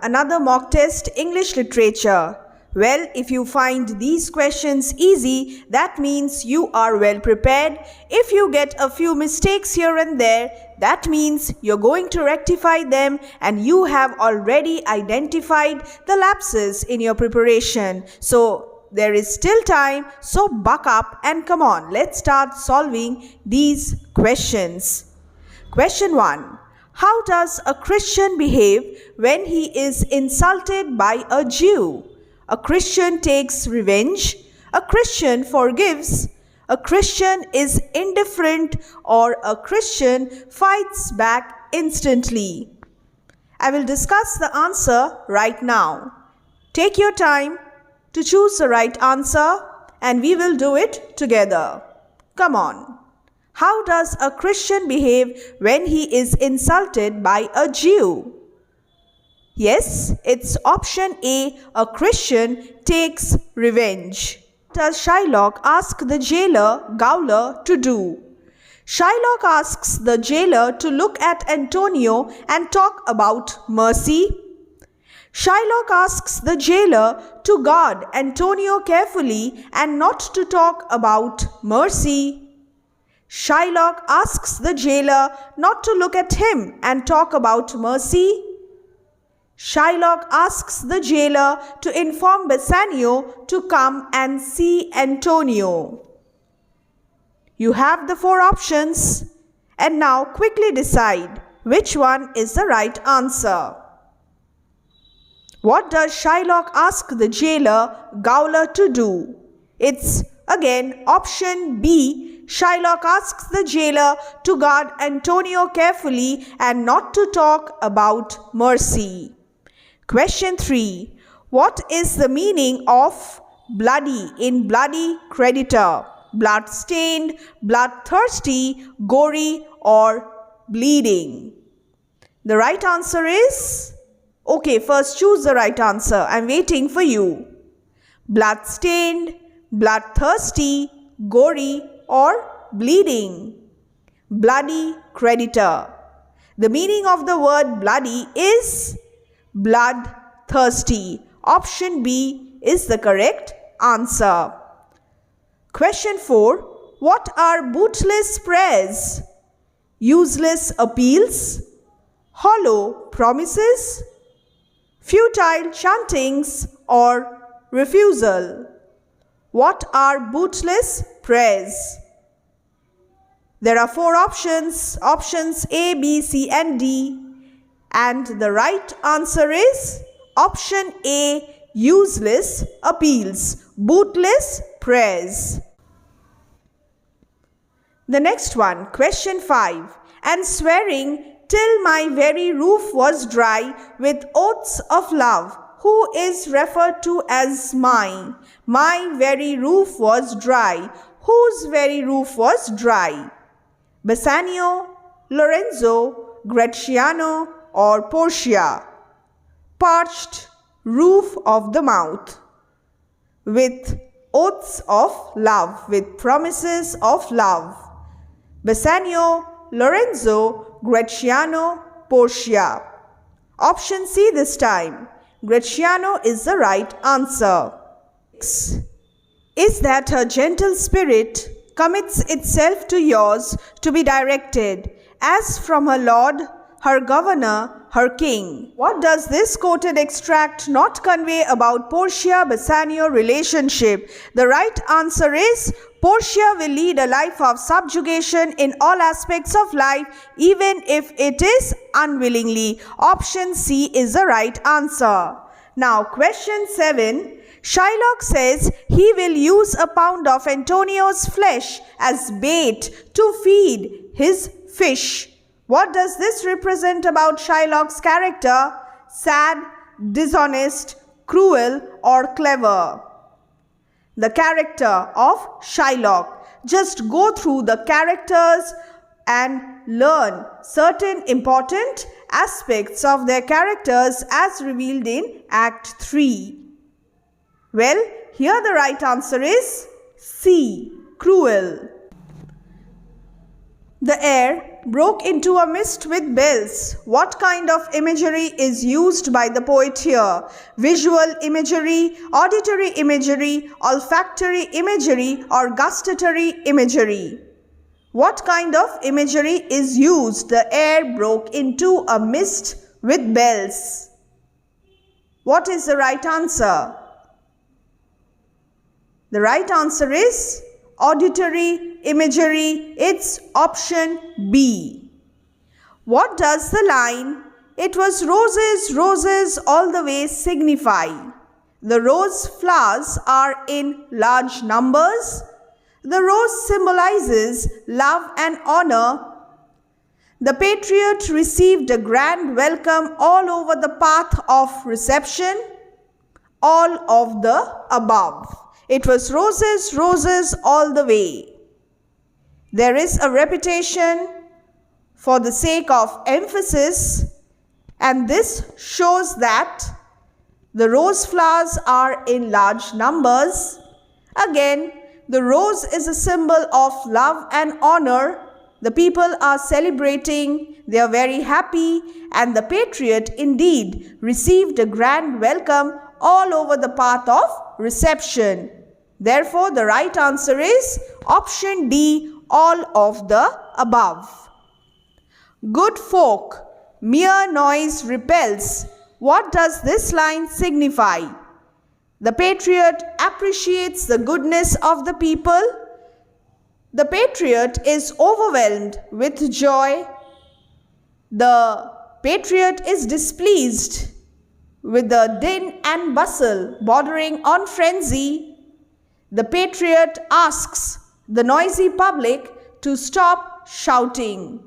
another mock test, English literature. Well, if you find these questions easy, that means you are well prepared. If you get a few mistakes here and there, that means you're going to rectify them and you have already identified the lapses in your preparation. So there is still time, so buck up and come on, let's start solving these questions. Question 1. How does a Christian behave when he is insulted by a Jew? A Christian takes revenge. A Christian forgives. A Christian is indifferent, or a Christian fights back instantly. I will discuss the answer right now. Take your time to choose the right answer and we will do it together. Come on. How does a Christian behave when he is insulted by a Jew? Yes, it's option A, a Christian takes revenge. What does Shylock ask the jailer Gowler to do? Shylock asks the jailer to look at Antonio and talk about mercy. Shylock asks the jailer to guard Antonio carefully and not to talk about mercy. Shylock asks the jailer not to look at him and talk about mercy. Shylock asks the jailer to inform Bassanio to come and see Antonio. You have the 4 options and now quickly decide which one is the right answer. What does Shylock ask the jailer Gowler to do? It's again option B. Shylock asks the jailer to guard Antonio carefully and not to talk about mercy. Question 3. What is the meaning of bloody in bloody creditor? Blood-stained, bloodthirsty, gory, or bleeding? The right answer is... Okay, first choose the right answer. I'm waiting for you. Blood-stained, bloodthirsty, gory, or bleeding? Bloody creditor. The meaning of the word bloody is bloodthirsty. Option B is the correct answer. Question 4. What are bootless prayers? Useless appeals, hollow promises, futile chantings, or refusal? What are bootless prayers? There are 4 options, options A, B, C and D. And the right answer is option A, useless appeals, bootless prayers. The next one, question 5. And swearing till my very roof was dry with oaths of love, who is referred to as mine? My very roof was dry. Whose very roof was dry? Bassanio, Lorenzo, Gratiano, or Portia? Parched roof of the mouth, with oaths of love, with promises of love. Bassanio, Lorenzo, Gratiano, Portia. Option C this time. Gratiano is the right answer. 6. Is that her gentle spirit commits itself to yours to be directed, as from her lord, her governor, her king? What does this quoted extract not convey about Portia-Bassanio relationship? The right answer is Portia will lead a life of subjugation in all aspects of life, even if it is unwillingly. Option C is the right answer. Now, question 7. Shylock says he will use a pound of Antonio's flesh as bait to feed his fish. What does this represent about Shylock's character? Sad, dishonest, cruel, or clever? The character of Shylock. Just go through the characters and learn certain important aspects of their characters as revealed in Act 3. Well, here the right answer is C, cruel. The air broke into a mist with bells. What kind of imagery is used by the poet here? Visual imagery, auditory imagery, olfactory imagery, or gustatory imagery? What kind of imagery is used? The air broke into a mist with bells. What is the right answer? The right answer is auditory imagery. It's option B. What does the line, "It was roses, roses all the way" signify? The rose flowers are in large numbers. The rose symbolizes love and honor. The patriot received a grand welcome all over the path of reception. All of the above. It was roses, roses all the way. There is a repetition for the sake of emphasis, and this shows that the rose flowers are in large numbers. Again, the rose is a symbol of love and honor. The people are celebrating, they are very happy, and the patriot indeed received a grand welcome all over the path of reception. Therefore, the right answer is option D, all of the above. Good folk, mere noise repels. What does this line signify? The patriot appreciates the goodness of the people. The patriot is overwhelmed with joy. The patriot is displeased with the din and bustle bordering on frenzy. The patriot asks the noisy public to stop shouting.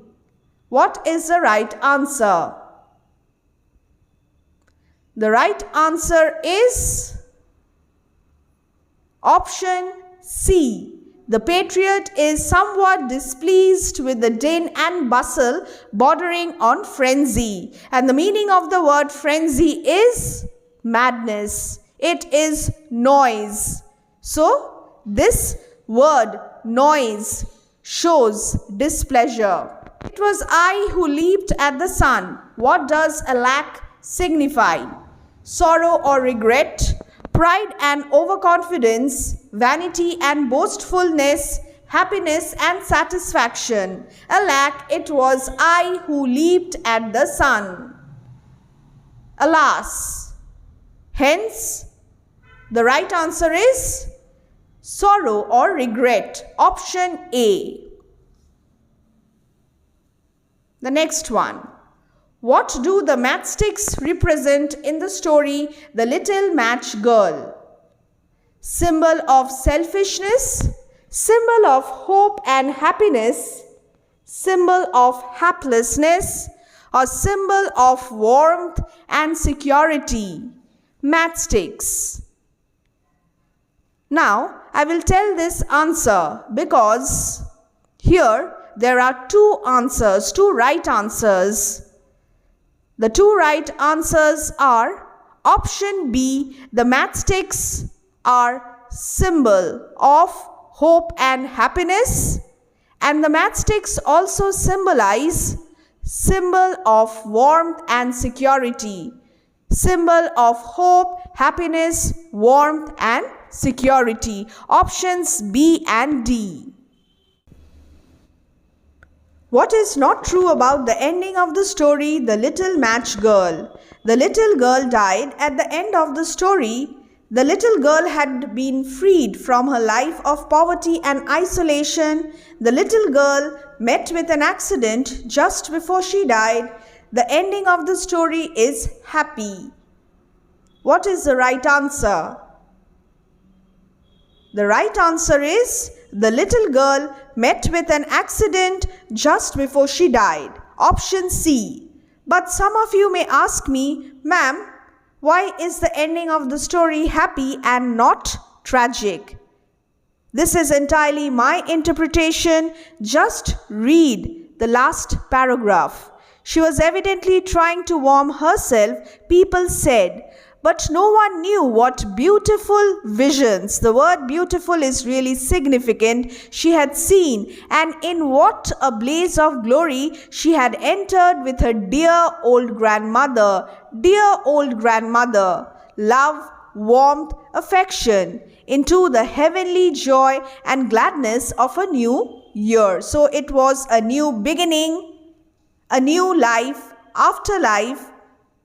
What is the right answer? The right answer is option C. The patriot is somewhat displeased with the din and bustle bordering on frenzy. And the meaning of the word frenzy is madness. It is noise. So, this word noise shows displeasure. It was I who leaped at the sun. What does alack signify? Sorrow or regret, pride and overconfidence, vanity and boastfulness, happiness and satisfaction. Alack, it was I who leaped at the sun. Alas. Hence, the right answer is sorrow or regret. Option A. The next one. What do the matchsticks represent in the story The Little Match Girl? Symbol of selfishness, symbol of hope and happiness, symbol of haplessness, or symbol of warmth and security. Matchsticks. Now, I will tell this answer because here there are two answers, two right answers. The two right answers are option B, the matchsticks are symbol of hope and happiness, and the matchsticks also symbolize symbol of warmth and security. Symbol of hope, happiness, warmth and security. Options B and D. What is not true about the ending of the story The Little Match Girl? The little girl died at the end of the story. The little girl had been freed from her life of poverty and isolation. The little girl met with an accident just before she died. The ending of the story is happy. What is the right answer? The right answer is the little girl met with an accident just before she died. Option C. But some of you may ask me, ma'am, why is the ending of the story happy and not tragic? This is entirely my interpretation. Just read the last paragraph. She was evidently trying to warm herself, people said, But no one knew what beautiful visions, the word beautiful is really significant, she had seen, and in what a blaze of glory she had entered with her dear old grandmother. Dear old grandmother, love, warmth, affection, into the heavenly joy and gladness of a new year. So it was a new beginning, a new life, afterlife,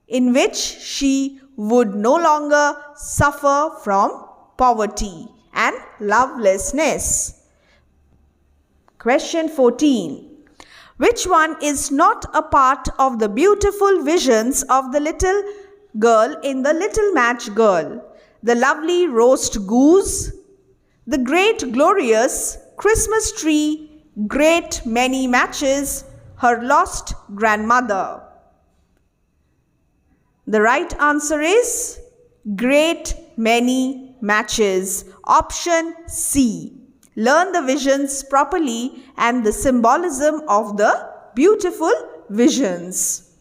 in which she would no longer suffer from poverty and lovelessness. Question 14. Which one is not a part of the beautiful visions of the little girl in The Little Match Girl? The lovely roast goose, the great glorious Christmas tree, great many matches, her lost grandmother. The right answer is great many matches. Option C. Learn the visions properly and the symbolism of the beautiful visions.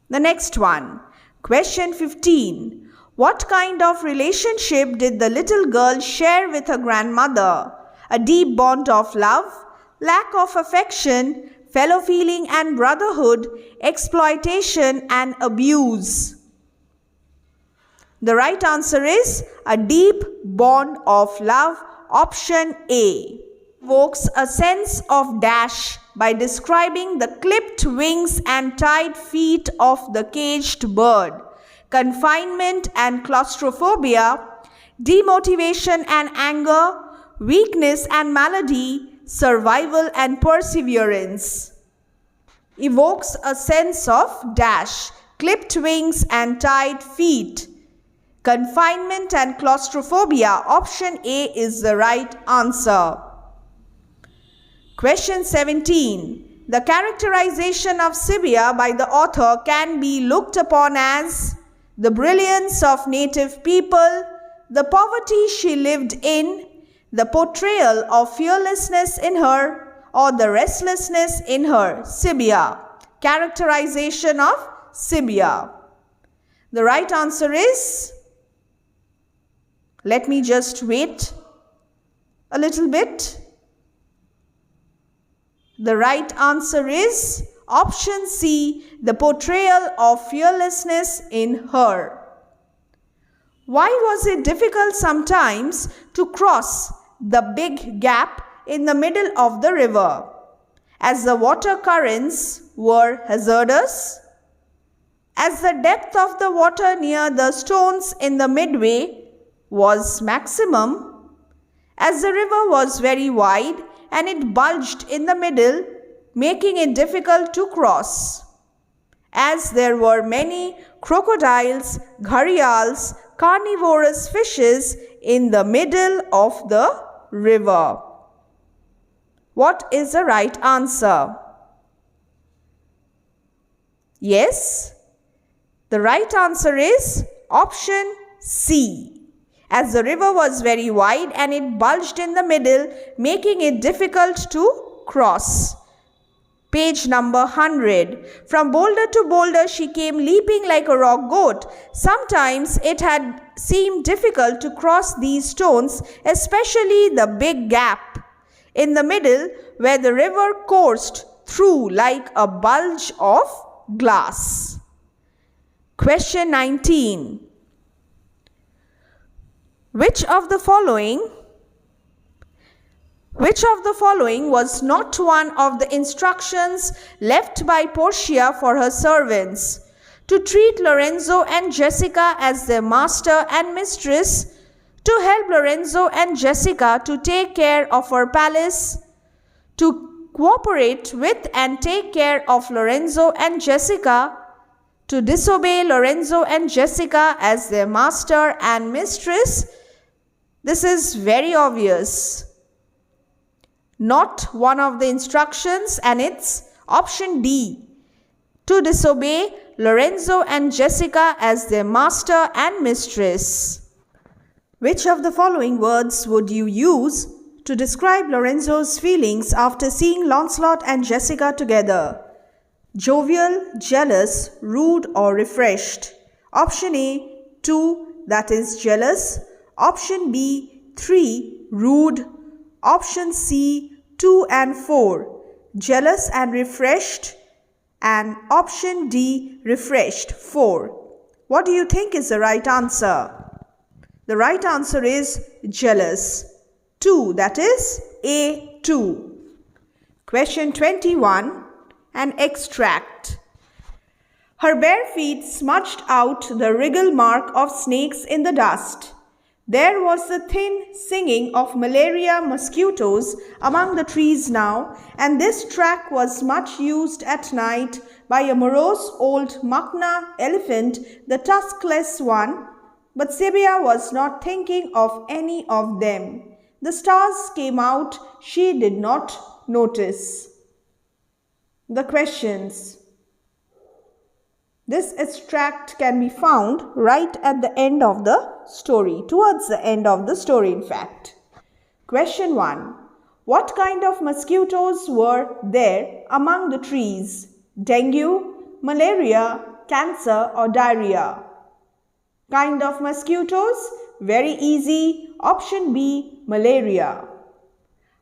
The next one. Question 15. What kind of relationship did the little girl share with her grandmother? A deep bond of love, lack of affection, fellow feeling and brotherhood, exploitation and abuse. The right answer is a deep bond of love. Option A. Evokes a sense of dash by describing the clipped wings and tied feet of the caged bird, confinement and claustrophobia, demotivation and anger, weakness and malady, survival and perseverance. Evokes a sense of dash, clipped wings and tied feet, confinement and claustrophobia. Option A is the right answer. Question 17. The characterization of Sibia by the author can be looked upon as the brilliance of native people, the poverty she lived in, the portrayal of fearlessness in her, or the restlessness in her. Sibia. Characterization of Sibia. The right answer is, let me just wait a little bit. The right answer is option C, the portrayal of fearlessness in her. Why was it difficult sometimes to cross the big gap in the middle of the river, as the water currents were hazardous, as the depth of the water near the stones in the midway was maximum, as the river was very wide and it bulged in the middle, making it difficult to cross, as there were many crocodiles, gharials, carnivorous fishes in the middle of the river. What is the right answer? Yes, the right answer is option C. As the river was very wide and it bulged in the middle, making it difficult to cross. Page number 100. From boulder to boulder she came leaping like a rock goat. Sometimes it had seemed difficult to cross these stones, especially the big gap in the middle where the river coursed through like a bulge of glass. Question 19. Which of the following was not one of the instructions left by Portia for her servants? To treat Lorenzo and Jessica as their master and mistress, to help Lorenzo and Jessica to take care of her palace, to cooperate with and take care of Lorenzo and Jessica, to disobey Lorenzo and Jessica as their master and mistress. This is very obvious. Not one of the instructions, and it's option D. To disobey Lorenzo and Jessica as their master and mistress. Which of the following words would you use to describe Lorenzo's feelings after seeing Lancelot and Jessica together? Jovial, jealous, rude or refreshed. Option A, 2, that is jealous. Option B, 3, rude. Option C, 2 and 4, jealous and refreshed. And option D, refreshed, 4. What do you think is the right answer? The right answer is jealous. 2, that is A2. Question 21, an extract. Her bare feet smudged out the wriggle mark of snakes in the dust. There was the thin singing of malaria mosquitoes among the trees now, and this track was much used at night by a morose old Makna elephant, the tuskless one. But Sibia was not thinking of any of them. The stars came out, she did not notice. The questions. This extract can be found right at the end of the story, towards the end of the story in fact. Question 1. What kind of mosquitoes were there among the trees? Dengue, malaria, cancer or diarrhea? Kind of mosquitoes? Very easy. Option B, malaria.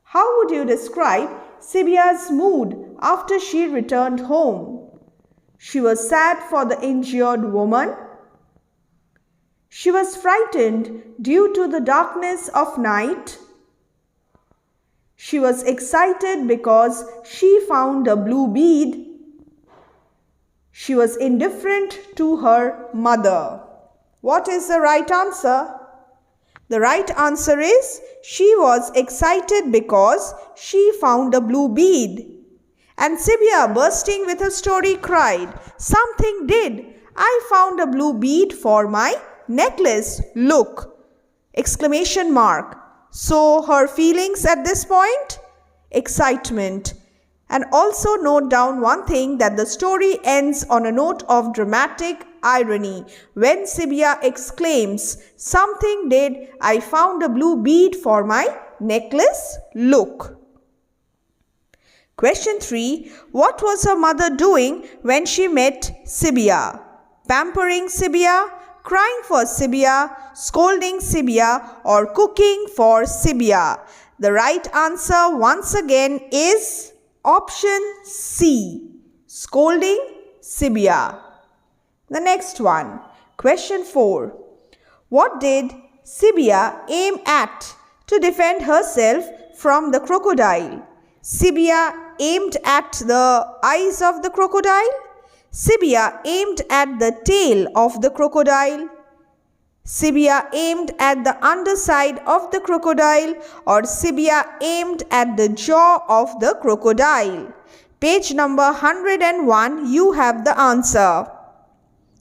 How would you describe Sibia's mood after she returned home? She was sad for the injured woman. She was frightened due to the darkness of night. She was excited because she found a blue bead. She was indifferent to her mother. What is the right answer? The right answer is she was excited because she found a blue bead. And Sibia, bursting with her story, cried, "Something did! I found a blue bead for my necklace. Look!" Exclamation mark. So her feelings at this point? Excitement. And also note down one thing, that the story ends on a note of dramatic irony. When Sibia exclaims, "Something did! I found a blue bead for my necklace. Look!" Question 3. What was her mother doing when she met Sibia? Pampering Sibia, crying for Sibia, scolding Sibia, or cooking for Sibia? The right answer once again is option C, scolding Sibia. The next one. Question 4. What did Sibia aim at to defend herself from the crocodile? Sibia aimed at the eyes of the crocodile. Sibia aimed at the tail of the crocodile. Sibia aimed at the underside of the crocodile, or Sibia aimed at the jaw of the crocodile. Page number 101, you have the answer.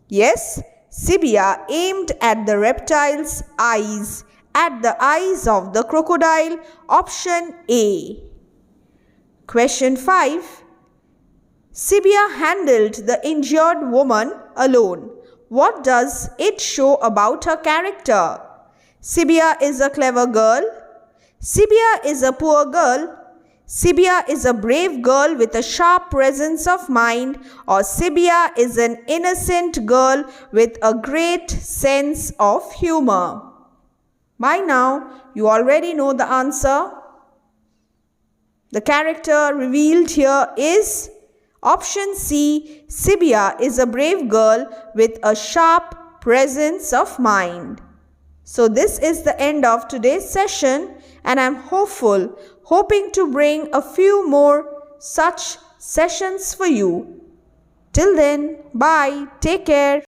Yes, Sibia aimed at the reptile's eyes, at the eyes of the crocodile. Option A. Question 5. Sibia handled the injured woman alone. What does it show about her character? Sibia is a clever girl. Sibia is a poor girl. Sibia is a brave girl with a sharp presence of mind, or Sibia is an innocent girl with a great sense of humor. By now, you already know the answer. The character revealed here is option C. Sibia is a brave girl with a sharp presence of mind. So this is the end of today's session, and I'm hoping to bring a few more such sessions for you. Till then, bye. Take care.